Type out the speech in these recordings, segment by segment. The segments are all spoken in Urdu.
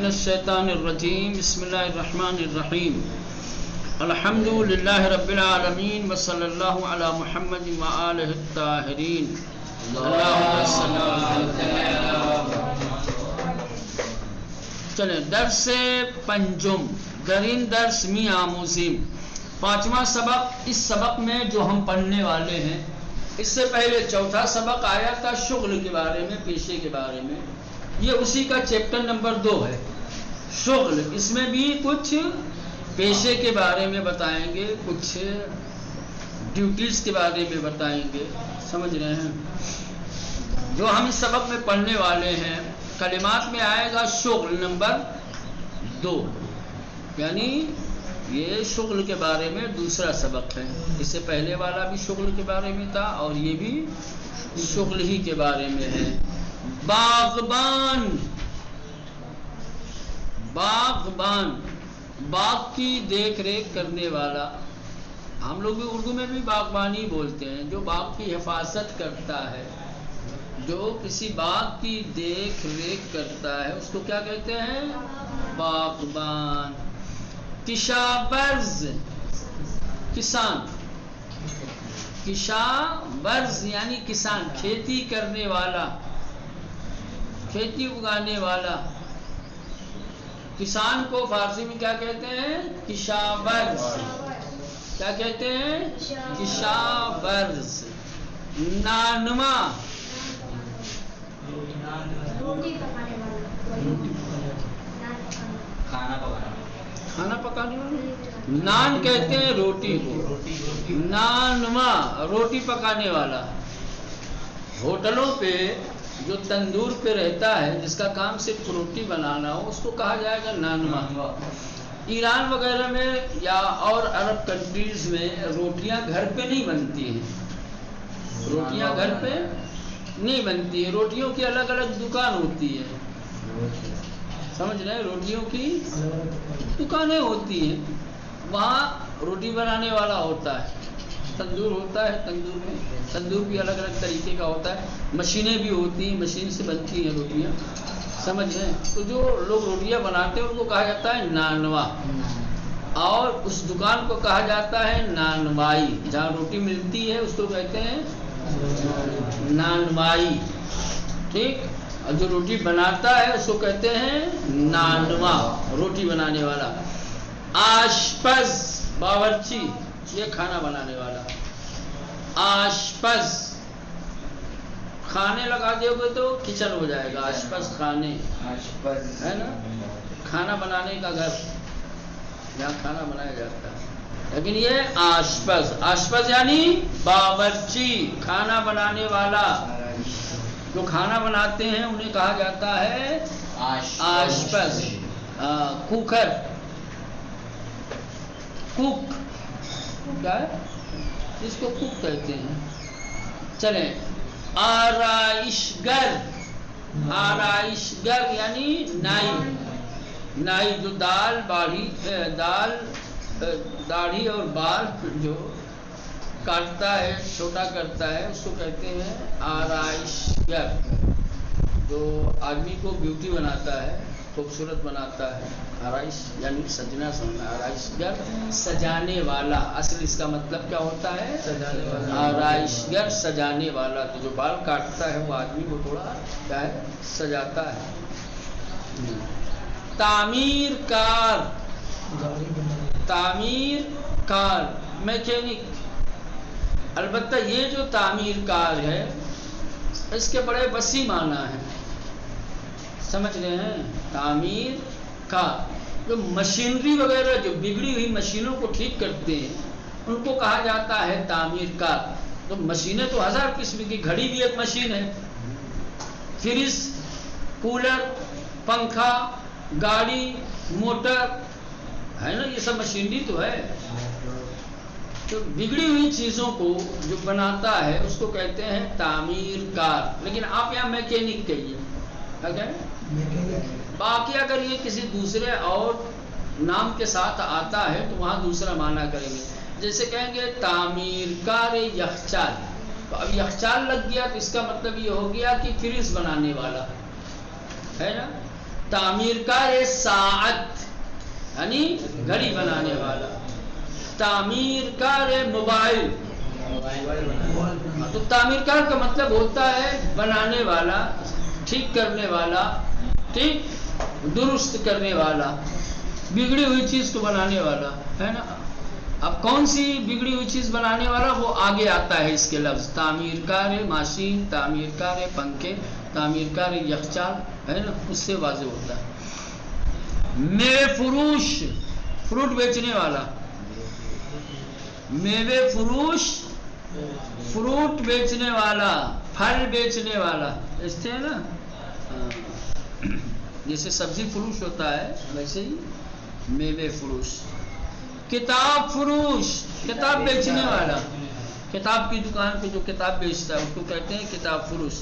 من الشیطان الرجیم بسم اللہ الرحمن الرحیم الحمد للہ رب العالمین وصلی اللہ علی محمد وآلہ الطاہرین اللہم صلی اللہ چلیں درس پنجم درین درس می آموزیم پانچواں سبق. اس سبق میں جو ہم پڑھنے والے ہیں اس سے پہلے چوتھا سبق آیا تھا شغل کے بارے میں, پیشے کے بارے میں. یہ اسی کا چیپٹر نمبر 2 ہے شغل. اس میں بھی کچھ پیشے کے بارے میں بتائیں گے, کچھ ڈیوٹیز کے بارے میں بتائیں گے. سمجھ رہے ہیں؟ جو ہم اس سبق میں پڑھنے والے ہیں کلمات میں آئے گا شغل نمبر 2, یعنی یہ شغل کے بارے میں دوسرا سبق ہے. اس سے پہلے والا بھی شغل کے بارے میں تھا اور یہ بھی شغل ہی کے بارے میں ہے. باغبان, باغبان باغ کی دیکھ ریکھ کرنے والا. ہم لوگ بھی اردو میں بھی باغبانی بولتے ہیں. جو باغ کی حفاظت کرتا ہے, جو کسی باغ کی دیکھ ریکھ کرتا ہے اس کو کیا کہتے ہیں؟ باغبان. کشاورز کسان, کشاورز یعنی کسان, کھیتی کرنے والا, کھیتی اگانے والا. کسان کو فارسی میں کیا کہتے ہیں؟ کشاورز. کیا کہتے ہیں؟ کشاورز. نانوا, کھانا پکانے والا. نان کہتے ہیں روٹی کو, نانوا روٹی پکانے والا. ہوٹلوں پہ جو تندور پہ رہتا ہے جس کا کام صرف روٹی بنانا ہو اس کو کہا جائے گا نانوا. ایران وغیرہ میں یا اور عرب کنٹریز میں روٹیاں گھر پہ نہیں بنتی ہیں, روٹیاں گھر پہ نہیں بنتی ہیں. روٹیوں کی الگ الگ دکان ہوتی ہے. سمجھ رہے ہیں؟ روٹیوں کی دکانیں ہوتی ہیں, وہاں روٹی بنانے والا ہوتا ہے. تندور ہوتا ہے, تندور میں تندور بھی الگ الگ طریقے کا ہوتا ہے. مشینیں بھی ہوتی ہیں, مشین سے بنتی ہیں روٹیاں. سمجھ رہے ہیں؟ تو جو لوگ روٹیاں بناتے ہیں ان کو کہا جاتا ہے نانوا, اور اس دکان کو کہا جاتا ہے نانوائی. جہاں روٹی ملتی ہے اس کو کہتے ہیں نانوائی. ٹھیک. اور جو روٹی بناتا ہے اس کو کہتے ہیں نانوا, روٹی بنانے والا. آشپز باورچی, یہ کھانا بنانے والا. آشپز کھانے لگا دے گے تو کچن ہو جائے گا. آشپز خانے ہے نا, کھانا بنانے کا گھر جہاں کھانا بنایا جاتا ہے. لیکن یہ آشپز, آشپز یعنی باورچی, کھانا بنانے والا. جو کھانا بناتے ہیں انہیں کہا جاتا ہے آشپز. کوکر, کوک کیا ہے اس کو کوک کہتے ہیں. چلیں. آرائشگر, آرائشگر یعنی نائی. نائی جو دال باڑھی, دال داڑھی اور بال جو کاٹتا ہے, چھوٹا کرتا ہے, اس کو کہتے ہیں آرائشگر. جو آدمی کو بیوٹی بناتا ہے, خوبصورت بناتا ہے. آرائش یعنی سجنا سمجھنا. آرائشگر سجانے والا. اصل اس کا مطلب کیا ہوتا ہے؟ سجانے والا. آرائشگر سجانے والا. تو جو بال کاٹتا ہے وہ آدمی کو تھوڑا کیا ہے سجاتا ہے. تعمیر کار, تعمیر کار میکینک. البتہ یہ جو تعمیر کار ہے اس کے بڑے وسیع معنی ہیں. سمجھ رہے ہیں؟ تعمیر کار جو مشینری وغیرہ جو بگڑی ہوئی مشینوں کو ٹھیک کرتے ہیں ان کو کہا جاتا ہے تعمیر کار. تو مشینیں تو 1000 قسم کی, گھڑی بھی ایک مشین ہے, فریج, کولر, پنکھا, گاڑی, موٹر ہے نا, یہ سب مشینری تو ہے. تو بگڑی ہوئی چیزوں کو جو بناتا ہے اس کو کہتے ہیں تعمیر کار. لیکن آپ یہاں میکینک کہیے. باقی اگر یہ کسی دوسرے اور نام کے ساتھ آتا ہے تو وہاں دوسرا معنی کریں گے. جیسے کہیں گے تعمیر کار یخچال, تو اب یخچال لگ گیا تو اس کا مطلب یہ ہو گیا کہ فریج بنانے والا ہے نا. تعمیر کار ساعت یعنی گھڑی بنانے والا، تعمیر کار موبائل، تو تعمیر کار کا مطلب ہوتا ہے بنانے والا، ٹھیک کرنے والا، ٹھیک درست کرنے والا، بگڑی ہوئی چیز کو بنانے والا ہے نا۔ اب کون سی بگڑی ہوئی چیز بنانے والا وہ آگے آتا ہے اس کے لفظ، تعمیر کار ماشین، تعمیر کار پنکھے، تعمیر کار یخچال ہے نا، اس سے واضح ہوتا ہے۔ میوے فروش، فروٹ بیچنے والا، میوے فروش فروٹ بیچنے والا، پھل بیچنے والا، ایسے ہے نا، جیسے سبزی فروش ہوتا ہے ویسے ہی میوے فروش۔ کتاب فروش، کتاب بیچنے والا، کتاب کی دکان پہ جو کتاب بیچتا ہے اس کو کہتے ہیں کتاب فروش۔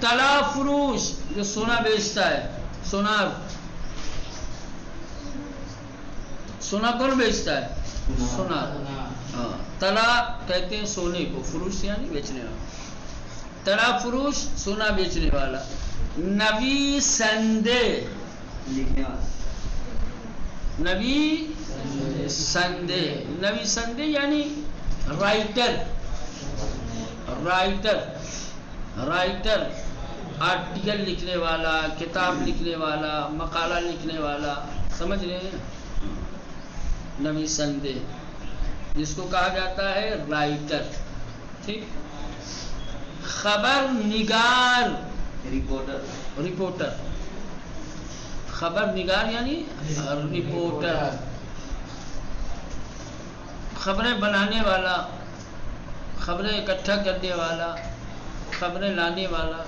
طلا فروش، جو سونا بیچتا ہے، سونار، سونا کون بیچتا ہے؟ سونار، ہاں، طلا کہتے ہیں سونے کو، فروش یعنی بیچنے والا، طلا فروش سونا بیچنے والا۔ نویسندے، لکھنے والا، نویسندے، نویسندے یعنی رائٹر، رائٹر، رائٹر، آرٹیکل لکھنے والا، کتاب لکھنے والا، مقالہ لکھنے والا، سمجھ رہے ہیں؟ نویسندے جس کو کہا جاتا ہے رائٹر، ٹھیک۔ خبر نگار، رپورٹر، رپورٹر، خبر نگار یعنی رپورٹر، خبریں بنانے والا، خبریں اکٹھا کرنے والا، خبریں لانے والا۔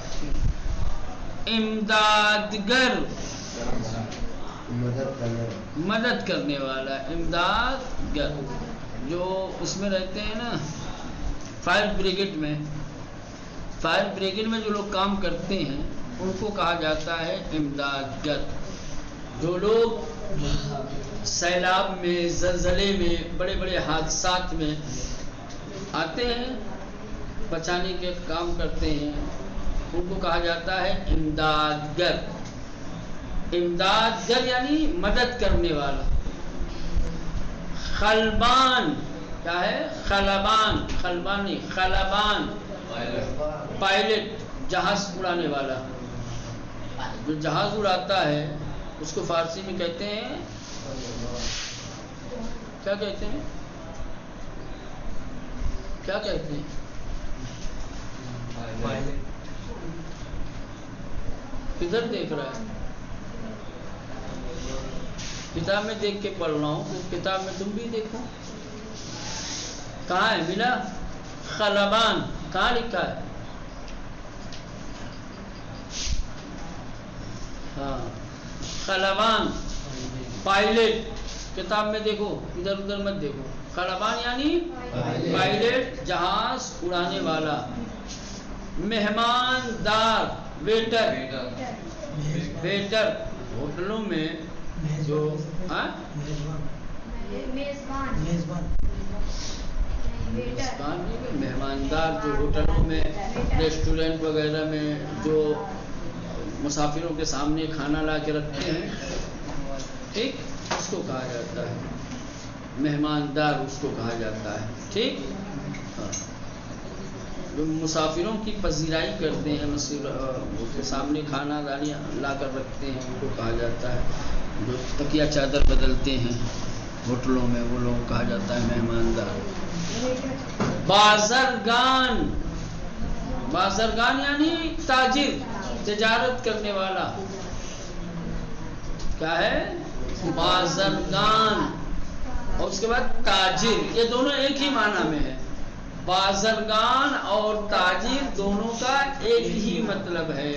امدادگر، مدد کرنے والا، امدادگر، جو اس میں رہتے ہیں نا فائر بریگیڈ میں، فائر بریگیڈ میں جو لوگ کام کرتے ہیں ان کو کہا جاتا ہے امدادگر۔ جو لوگ سیلاب میں، زلزلے میں، بڑے بڑے حادثات میں آتے ہیں، بچانے کے کام کرتے ہیں، ان کو کہا جاتا ہے امدادگر۔ امدادگر یعنی مدد کرنے والا۔ خلبان، کیا ہے؟ خلبان، خلبان نہیں، خلبان، پائلٹ، جہاز اڑانے والا، جو جہاز اڑاتا ہے اس کو فارسی میں کہتے ہیں، کیا کہتے ہیں؟ کیا کہتے ہیں؟ کدھر دیکھ رہا ہے؟ کتاب میں دیکھ کے پڑھ رہا ہوں، تو کتاب میں تم بھی دیکھو، کہاں ہے ملا؟ خلبان کہاں لکھا ہے؟ ہاں، خلبان، پائلٹ، کتاب میں دیکھو، ادھر ادھر مت دیکھو۔ خلبان یعنی پائلٹ، جہاز اڑانے والا۔ مہماندار، ویٹر، ویٹر، ہوٹلوں میں جو مہماندار، جو ہوٹلوں میں، ریسٹورینٹ وغیرہ میں جو مسافروں کے سامنے کھانا لا کے رکھتے ہیں، ٹھیک، اس کو کہا جاتا ہے مہماندار، اس کو کہا جاتا ہے، ٹھیک۔ جو مسافروں کی پذیرائی کرتے ہیں، اس کے سامنے کھانا دانیاں لا کر رکھتے ہیں، ان کو کہا جاتا ہے۔ جو تکیہ چادر بدلتے ہیں ہوٹلوں میں، وہ لوگ کہا جاتا ہے مہماندار۔ بازرگان، بازرگان یعنی تاجر، تجارت کرنے والا، کیا ہے؟ بازرگان، اور اس کے بعد تاجر، یہ دونوں ایک ہی معنی میں ہے۔ بازرگان اور تاجر دونوں کا ایک ہی مطلب ہے،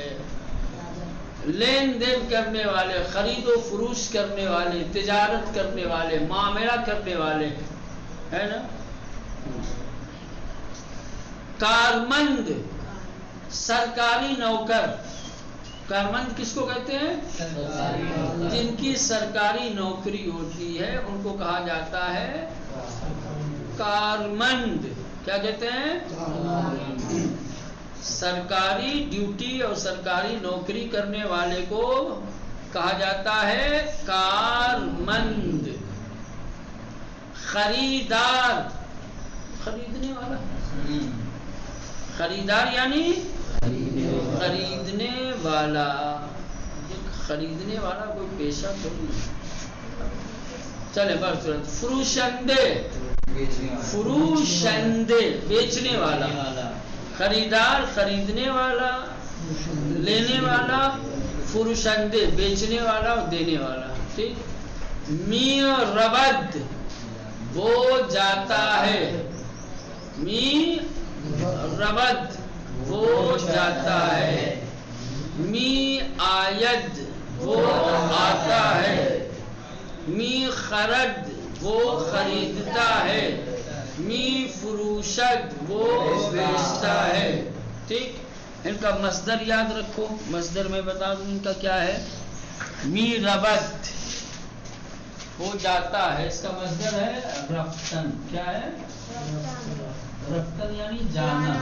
لین دین کرنے والے، خرید و فروش کرنے والے، تجارت کرنے والے، معاملہ کرنے والے، ہے نا۔ کارمند، سرکاری نوکر، کارمند کس کو کہتے ہیں؟ جن کی سرکاری نوکری ہوتی ہے ان کو کہا جاتا ہے کارمند۔ کیا کہتے ہیں؟ سرکاری ڈیوٹی اور سرکاری نوکری کرنے والے کو کہا جاتا ہے کارمند، خریدار، خریدنے والا، خریدار یعنی خریدنے والا، خریدنے والا کوئی پیشہ تھوڑی نہیں. چلے برصورت فروشندے، فروشندے بیچنے والا، خریدار خریدنے والا، لینے والا، فروشندے بیچنے والا اور دینے والا. ٹھیک. می ربد وہ جاتا ہے، می ربد وہ جاتا ہے، می آید وہ آتا ہے، می خرد وہ خریدتا ہے، می فروشد وہ بیچتا ہے. ٹھیک. ان کا مصدر یاد رکھو، مصدر میں بتا دوں ان کا کیا ہے. می ربد وہ جاتا ہے، اس کا مصدر ہے رفتن. کیا ہے؟ رفتن یعنی جانا،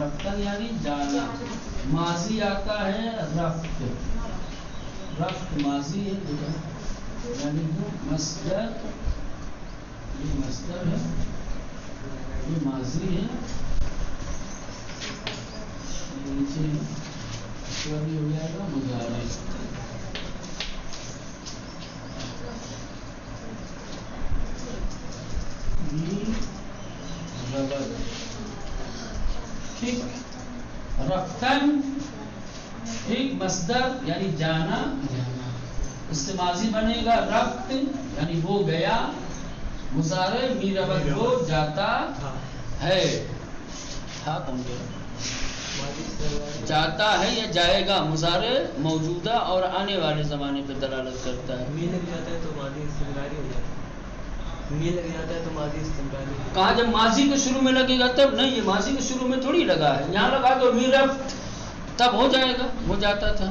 رفتن یعنی جانا. ماضی آتا ہے رفت، رفت ماضی ہے، یعنی مصدر، یہ مصدر ہے، یہ ماضی ہے، نیچے ہو جائے گا مضارع. ٹھیک. رفتن ٹھیک مصدر یعنی جانا، اس سے ماضی بنے گا رفت یعنی وہ گیا، مضارع می ربد وہ جاتا ہے. ہاں جاتا ہے یا جائے گا، مضارع موجودہ اور آنے والے زمانے پہ دلالت کرتا ہے. می لگ جاتا ہے تو ماضی استمراری ہو جاتا ہے، می لگ جاتا ہے تو ماضی استمراری. کہاں جب ماضی کے شروع میں لگے گا تب نہیں، یہ ماضی کے شروع میں تھوڑی لگا ہے، یہاں لگا تو می رفت تب ہو جائے گا، ہو جاتا تھا.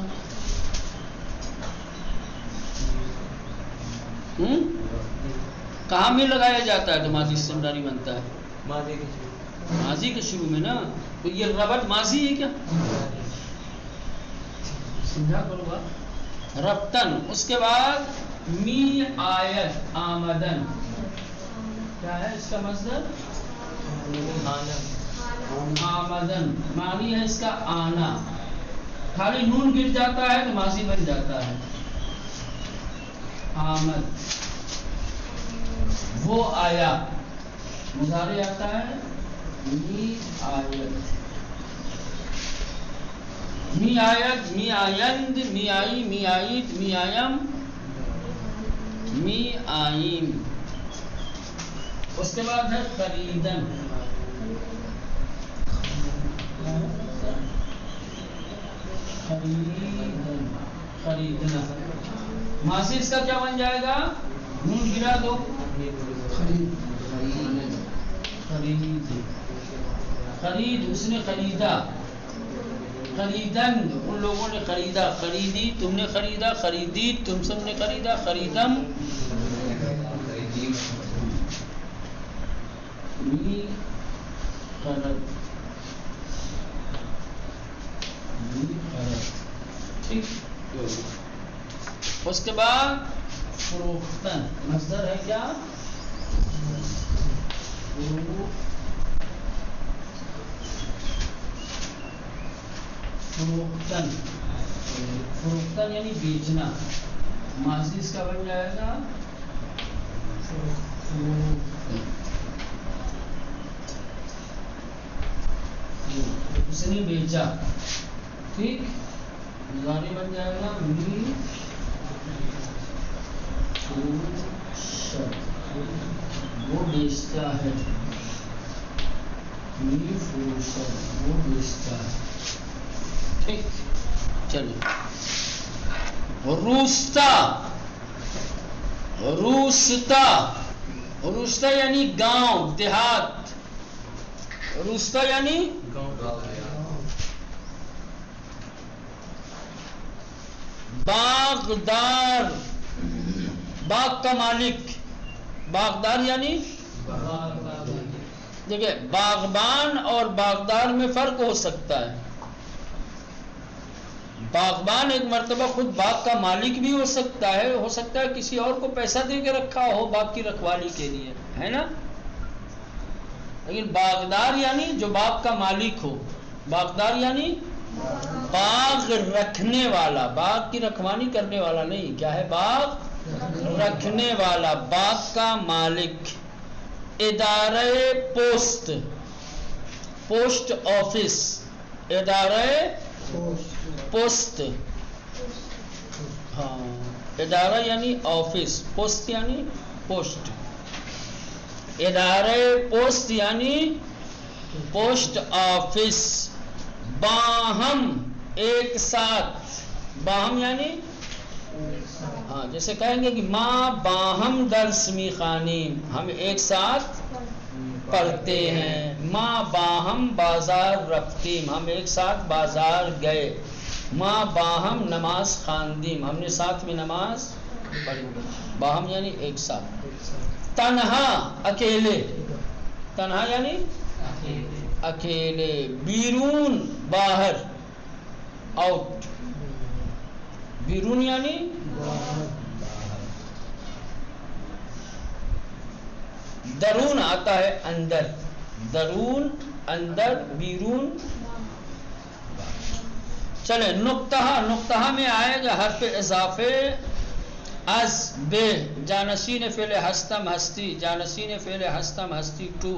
کہاں میں لگایا جاتا ہے تو ماضی استمراری بنتا ہے؟ ماضی کے شروع میں نا. تو یہ ربط ماضی ہے کیا؟ سمجھا کرو بات. رفتن. اس کے بعد می آیت آمدن، کیا ہے اس کا مصدر؟ آمدن. معنی ہے اس کا آنا، خالی نون گر جاتا ہے تو ماضی بن جاتا ہے. آمد وہ آیا، مضارع آتا ہے می آیت، می آیت، می آیند، می آئی، می آئید، می آیم، می آئیم. اس کے بعد ہے خریدن. خریدن، خریدنا. ماضی اس کا کیا بن جائے گا؟ نون گرا دو. خرید، خرید، خرید اس نے خریدا. خریدن ان لوگوں نے خریدا، خریدی تم نے خریدا، خریدی تم سب نے خریدا، خریدم. می خرد، می خرد. ٹھیک. اس کے بعد فروختن. مصدر ہے کیا؟ فروختن. فروختن یعنی بیچنا. ماضی اس کا بن جائے گا اس نے بیچا. ٹھیک. مضارع بن جائے گا می وہ بیچتا ہے، می فروشد وہ بیچتا ہے. ٹھیک. چلیے. روستا، روستا، روستا یعنی گاؤں دیہات. روستا یعنی باغدار، باغ کا مالک. باغدار یعنی دیکھیں باغبان اور باغدار میں فرق ہو سکتا ہے. باغبان ایک مرتبہ خود باغ کا مالک بھی ہو سکتا ہے کسی اور کو پیسہ دے کے رکھا ہو باغ کی رکھوالی کے لیے، ہے نا؟ لیکن باغدار یعنی جو باغ کا مالک ہو، باغدار یعنی باغ رکھنے والا، باغ کی رکھوالی کرنے والا نہیں، کیا ہے؟ باغ رکھنے والا، باغ کا مالک۔ ادارہ پوسٹ آفس، ادارہ پوسٹ، ہاں ادارہ یعنی آفس، پوسٹ یعنی پوسٹ، ادارہ پوسٹ یعنی پوسٹ آفس۔ باہم ایک ساتھ، باہم یعنی ہاں جیسے کہیں گے کہ ماں باہم درس میخوانیم، ہم ایک ساتھ پڑھتے ہیں۔ ماں باہم بازار رفتیم، ہم ایک ساتھ بازار گئے۔ ماں باہم نماز خواندیم، ہم نے ساتھ میں نماز پڑھی۔ باہم یعنی ایک ساتھ۔ تنہا اکیلے، تنہا یعنی اکیلے۔ بیرون باہر، آؤٹ، بیرون یعنی درون آتا ہے اندر، درون اندر، بیرون۔ چلے نقطہ میں آئے گا حرف اضافے از بے، جانشین فعل ہستم ہستی، جانشین فعل ہستم ہستی ٹو۔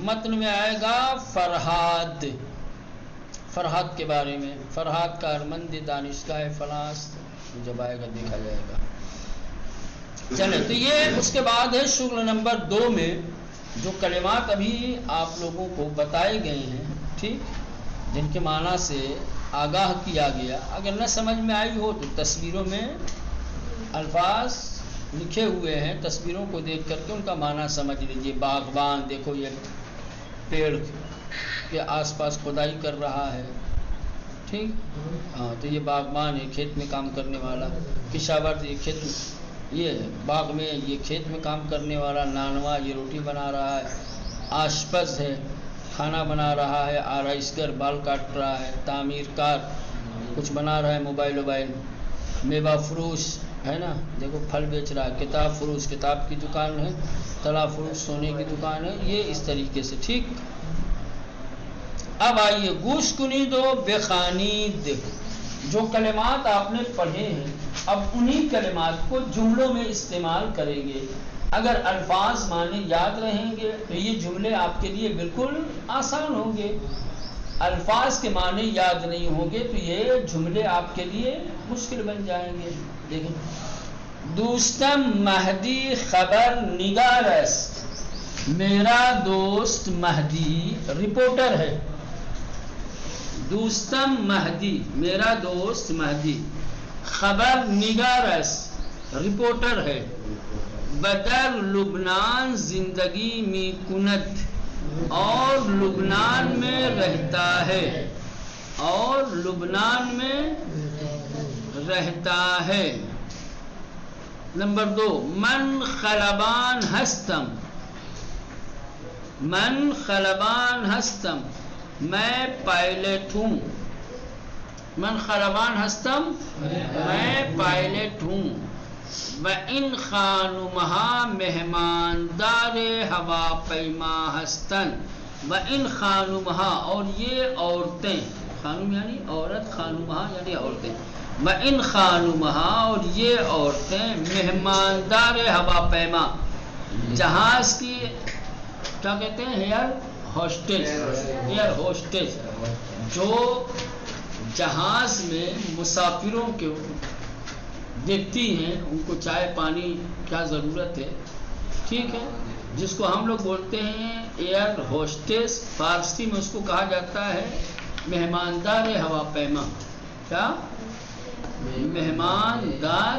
متن میں آئے گا فرہاد، فرہاد کے بارے میں، فرہاد کارمند دانشگاہ فلاس، جب آئے گا دیکھا جائے گا۔ چلے تو یہ اس کے بعد ہے شغل نمبر 2 میں جو کلمات ابھی آپ لوگوں کو بتائے گئے ہیں، ٹھیک، جن کے معنی سے آگاہ کیا گیا۔ اگر نہ سمجھ میں آئی ہو تو تصویروں میں الفاظ لکھے ہوئے ہیں، تصویروں کو دیکھ کر کے ان کا معنی سمجھ لیجئے۔ باغبان، دیکھو یہ پیڑ کے آس پاس کھدائی کر رہا ہے، ٹھیک، ہاں تو یہ باغبان ہے، کھیت میں کام کرنے والا۔ کشاورز، یہ کھیت، یہ باغ میں یہ کھیت میں کام کرنے والا۔ نانوا، یہ روٹی بنا رہا ہے۔ آشپز ہے، کھانا بنا رہا ہے۔ آرائشگر، بال کاٹ رہا ہے۔ تعمیر کار، کچھ بنا رہا ہے، موبائل وبائل۔ میوہ فروش ہے نا، دیکھو پھل بیچ رہا ہے۔ کتاب فروش، کتاب کی دکان ہے۔ طلا فروش، سونے کی دکان ہے۔ یہ اس طریقے سے، ٹھیک۔ اب آئیے گوش کنید و بخوانید، جو کلمات آپ نے پڑھے ہیں اب انہی کلمات کو جملوں میں استعمال کریں گے۔ اگر الفاظ معنی یاد رہیں گے تو یہ جملے آپ کے لیے بالکل آسان ہوں گے۔ الفاظ کے معنی یاد نہیں ہوں گے تو یہ جملے آپ کے لیے مشکل بن جائیں گے۔ دیکھیں، دوستم مہدی خبر نگار است، میرا دوست مہدی رپورٹر ہے۔ دوستم مہدی، میرا دوست مہدی، خبر نگار است، رپورٹر ہے۔ بدر لبنان زندگی می کند، اور لبنان میں رہتا ہے، اور لبنان میں رہتا ہے۔ نمبر 2، من خلبان ہستم، من خلبان ہستم، میں پائلٹ ہوں۔ من خلبان ہستم، میں پائلٹ ہوں۔ وَإِنْ خَانُمَهَا مہماندار ہوا پیما ہستن، وَإِنْ خَانُمَهَا، اور یہ عورتیں، خانم یعنی عورت، خانمها یعنی عورتیں، وَإِنْ خَانُمَهَا، اور یہ عورتیں مہماندار ہوا پیما، جہاز کی کیا کہتے ہیں، ایئر ہوسٹس، ایئر ہوسٹس، جو جہاز میں مسافروں کے دیکھتی ہیں، ان کو چائے پانی کیا ضرورت ہے، ٹھیک ہے، جس کو ہم لوگ بولتے ہیں ایئر ہوسٹس، فارسی میں اس کو کہا جاتا ہے مہماندار ہوا پیما۔ کیا؟ مہماندار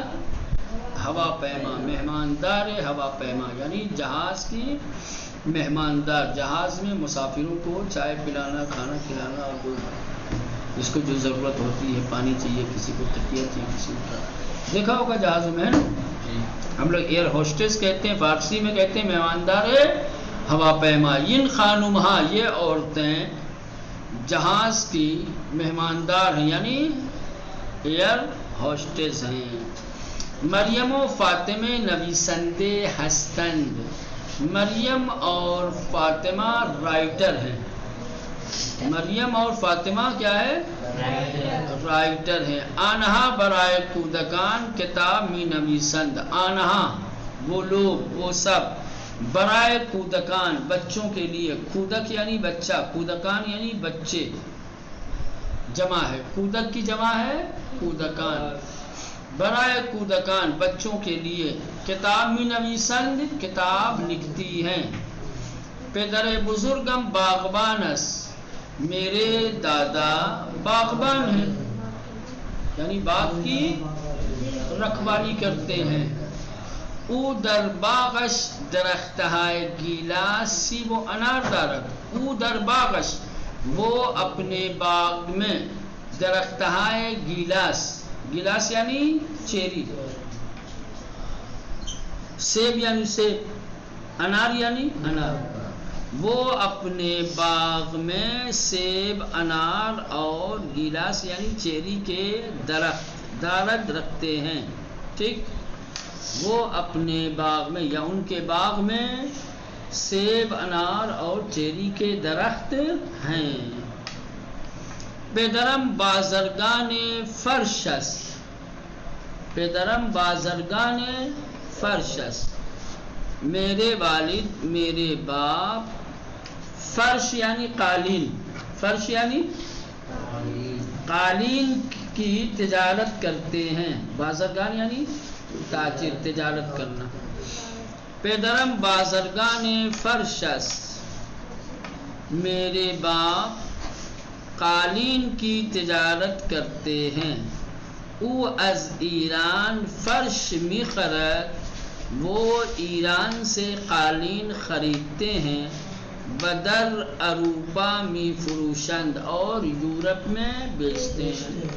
ہوا پیما، مہماندار ہوا پیما یعنی جہاز کی مہماندار، جہاز میں مسافروں کو چائے پلانا، کھانا کھلانا، اور جس کو جو ضرورت ہوتی ہے، پانی چاہیے، کسی کو تکیہ چاہیے، کسی کو دیکھا ہوگا جہازوں میں ہے نا، ہم لوگ ایئر ہوسٹس کہتے ہیں، فارسی میں کہتے ہیں مہماندار ہوا پیما۔ ان خانمہا، یہ عورتیں جہاز کی مہماندار ہیں، یعنی ایئر ہوسٹس ہیں۔ مریم و فاطمہ نویسندے ہستند، مریم اور فاطمہ رائٹر ہیں۔ مریم اور فاطمہ کیا ہے؟ رائٹر ہیں۔ آنہا برائے کودکان کتاب می نویسند، آنہا وہ لوگ، وہ سب، برائے کودکان بچوں کے لیے، کودک یعنی بچہ، کودکان یعنی بچے، جمع ہے، کودک کی جمع ہے کودکان، برائے کودکان بچوں کے لیے، کتاب می نویسند کتاب لکھتی ہیں۔ پدر بزرگم باغبانس، میرے دادا باغبان ہیں، یعنی باغ کی رکھوالی کرتے ہیں۔ او در باغش درختہائے گیلاس سیب و انار دارد، او در باغش وہ اپنے باغ میں، درختہائے گیلاس، گیلاس یعنی چیری، سیب یعنی سیب، انار یعنی انار، وہ اپنے باغ میں سیب، انار اور گیلاس یعنی چیری کے درخت دارد رکھتے ہیں، ٹھیک، وہ اپنے باغ میں یا ان کے باغ میں سیب، انار اور چیری کے درخت ہیں۔ پدرم بازرگان فرشس، پدرم بازرگان فرشس، میرے والد، میرے باپ، فرش یعنی قالین، فرش یعنی قالین کی تجارت کرتے ہیں، بازرگان یعنی تاجر، تجارت کرنا۔ پدرم بازرگان فرشس، میرے باپ قالین کی تجارت کرتے ہیں۔ او از ایران فرش می خرد، وہ ایران سے قالین خریدتے ہیں، بدر اروپا می فروشند، اور یورپ میں بیچتے ہیں۔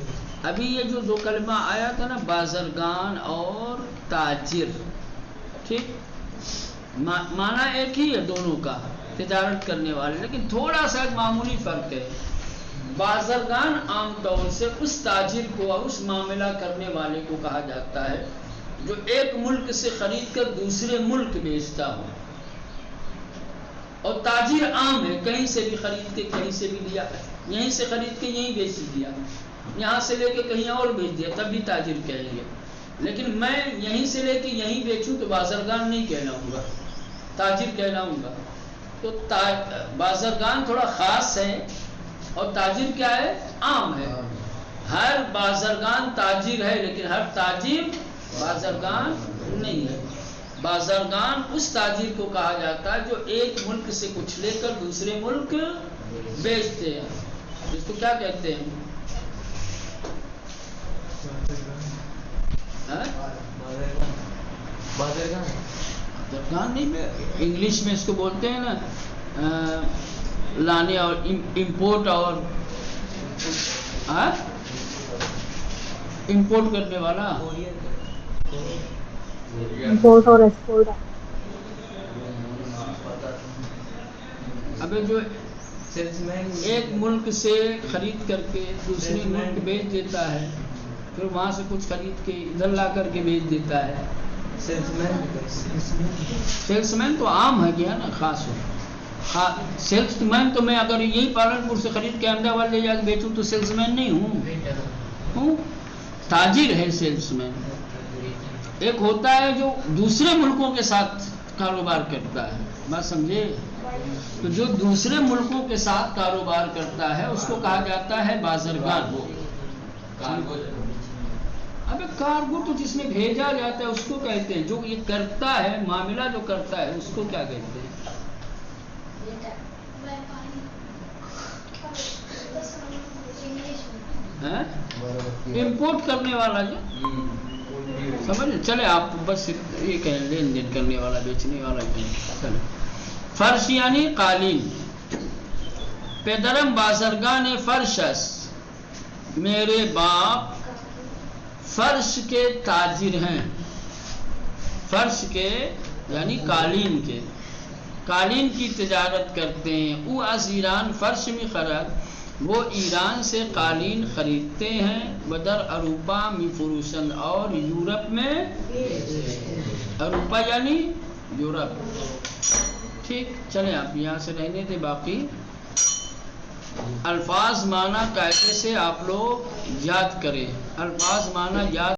ابھی یہ جو دو کلمہ آیا تھا نا، بازرگان اور تاجر، ٹھیک، معنی ایک ہی ہے دونوں کا، تجارت کرنے والے، لیکن تھوڑا سا معمولی فرق ہے۔ بازرگان عام طور سے اس تاجر کو اور اس معاملہ کرنے والے کو کہا جاتا ہے جو ایک ملک سے خرید کر دوسرے ملک بیچتا ہو، اور تاجر عام ہے، کہیں سے بھی خرید کے کہیں سے بھی لیا، یہیں سے خرید کے یہیں بیچ دیا، یہاں سے لے کے کہیں اور بیچ دیا، تب بھی تاجر کہیں گے۔ لیکن میں یہیں سے لے کے یہیں بیچوں تو بازرگان نہیں کہلاؤں گا، تاجر کہلاؤں گا۔ تو بازرگان تھوڑا خاص ہے اور تاجر کیا ہے؟ عام ہے۔ ہر بازرگان تاجر ہے لیکن ہر تاجر بازرگان نہیں ہے۔ بازرگان اس تاجر کو کہا جاتا ہے جو ایک ملک سے کچھ لے کر دوسرے ملک بیچتے ہیں، اس کو کیا کہتے ہیں؟ بازرگان نہیں، انگلش میں اس کو بولتے ہیں نا، لانے اور امپورٹ اور امپورٹ کرنے والا، امپورٹ اور ایکسپورٹ۔ ابھی جو ایک ملک سے خرید کر کے دوسرے ملک بیچ دیتا ہے، پھر وہاں سے کچھ خرید کے ادھر لا کر کے بیچ دیتا ہے، سیلس مین تو عام ہے کیا نا، خاص ہو۔ سیلس مین تو میں اگر یہی پالن پور سے خرید کے احمدآباد لے جا کے بیچوں تو سیلس مین نہیں ہوں، تاجر ہے سیلس مین۔ ایک ہوتا ہے جو دوسرے ملکوں کے ساتھ کاروبار کرتا ہے، بات سمجھے؟ تو جو دوسرے ملکوں کے ساتھ کاروبار کرتا ہے اس کو کہا جاتا ہے بازرگان۔ اب کارگو تو جس میں بھیجا جاتا ہے اس کو کہتے ہیں، جو یہ کرتا ہے، معاملہ جو کرتا ہے اس کو کیا کہتے ہیں؟ امپورٹ کرنے والا، جو سمجھ چلے آپ بس یہ کہیں لین دین کرنے والا، بیچنے والا چلے۔ فرش یعنی قالین۔ پدرم بازرگان فرشس، میرے باپ فرش کے تاجر ہیں، فرش کے یعنی قالین کے، قالین کی تجارت کرتے ہیں۔ او از ایران فرش می خرد، وہ ایران سے قالین خریدتے ہیں، بدر اروپا میں فروشن، اور یورپ میں، اروپا یعنی یورپ۔ ٹھیک، چلیں آپ یہاں سے رہنے دیں، باقی الفاظ معنی قاعدے سے آپ لوگ یاد کریں، الفاظ معنی یاد